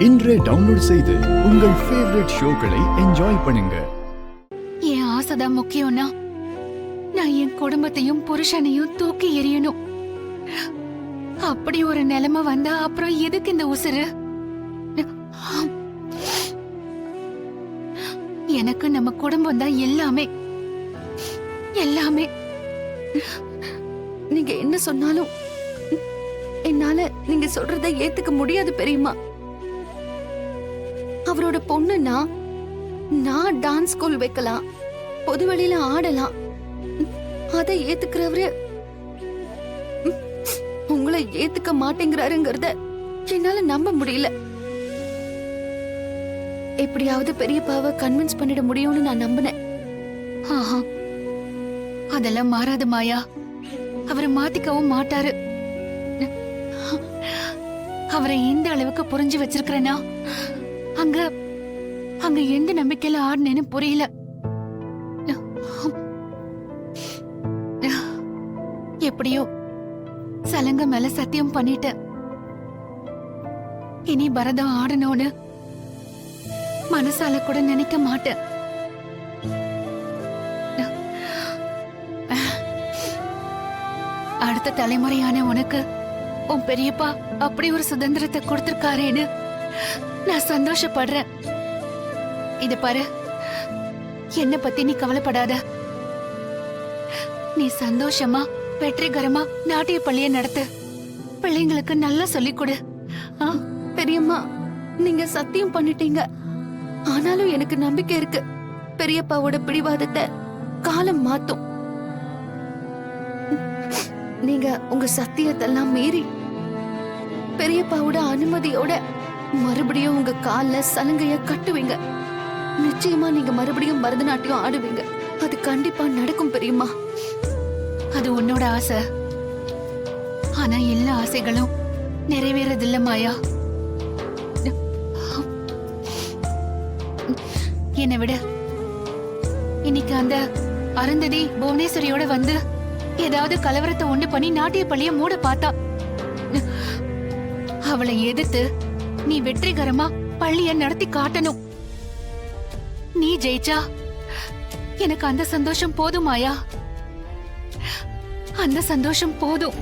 இன்றே டவுன்லோட் செய்து உங்கள் ஃபேவரட் ஷோக்களை என்ஜாய் பண்ணுங்க. என் ஆசைதான் முக்கியம்னா நான் என் குடும்பத்தையும் புருஷனையும் தூக்கி எறியணும். அப்படி ஒரு நிலைமை வந்தா அப்புறம் எதுக்கு இந்த உசுறு? எனக்கு நம்ம குடும்பம் தான் எல்லாமே எல்லாமே. நீங்க என்ன சொன்னாலும் என்னால நீங்க சொல்றத ஏத்துக்க முடியாது பெரியம்மா. அவரோட பொண்ணுன்னா நான் டான்ஸ் ஸ்கூல் வைக்கலாம், பொது வெளியில ஆடலாம், அதை ஏத்துக்கிறவரு உங்களை ஏத்துக்க மாட்டேங்கிறாருங்கிறத என்னால நம்ப முடியல. எப்படியாவது பெரியப்பாவை கன்வின்ஸ் பண்ணிட முடியும்னு நான் நம்பினேன். ஆஹா, அதெல்லாம் மாறாது மாயா. அவரை மாத்திக்கவும் மாட்டாரு. அவரை எந்த அளவுக்கு புரிஞ்சு வச்சிருக்கிறேன்னா அங்க அங்க எந்த நம்பிக்கையில ஆடினேன்னு புரியல. எப்படியோ சலங்க மேல சத்தியம் பண்ணிட்டேன். இனி பரதம் ஆடணும்னு மனசால கூட நினைக்க மாட்டேன். அடுத்த தலைமுறையான உனக்கு உன் பெரியப்பா அப்படி ஒரு சுதந்திரத்தை கொடுத்திருக்காரேன்னு நான் சந்தோஷப்படுறேன். இத பாரு, என்ன பத்தி நீ கவலைப்படாத. நீ சந்தோஷமா வெற்றிகரமா நாட்டிய பள்ளிய நடத்து. பிள்ளைங்களுக்கு நல்லா சொல்லிக் கொடு. பெரியம்மா, நீங்க சத்தியம் பண்ணிட்டீங்க. ஆனாலும் எனக்கு நம்பிக்கை இருக்கு, பெரியப்பாவோட பிடிவாதத்தை காலம் மாத்தும். நீங்க உங்க சத்தியத்தெல்லாம் மீறி பெரியப்பாவோட அனுமதியோட மறுபடியும் உங்க கால்ல சலங்கைய கட்டுவீங்க. நிச்சயமா நீங்க மறுபடியும் பரதநாட்டியம் ஆடுவீங்க. அது கண்டிப்பா நடக்கும் பெரியம்மா. அது உன்னோட ஆசை. ஆனா எல்லா ஆசைகளும் நிறைவேறதில்ல மாயா. என்னை விட இன்னைக்கு அந்த அருந்ததி புவனேஸ்வரியோட வந்து ஏதாவது கலவரத்தை உண்டு பண்ணி நாட்டிய பள்ளிய மூட பார்த்தா, அவளை எதிர்த்து நீ வெற்றிகரமா பள்ளிய நடத்தி காட்டணும். நீ ஜெயிச்சா எனக்கு அந்த சந்தோஷம் போதும் மாயா. அந்த சந்தோஷம் போதும்.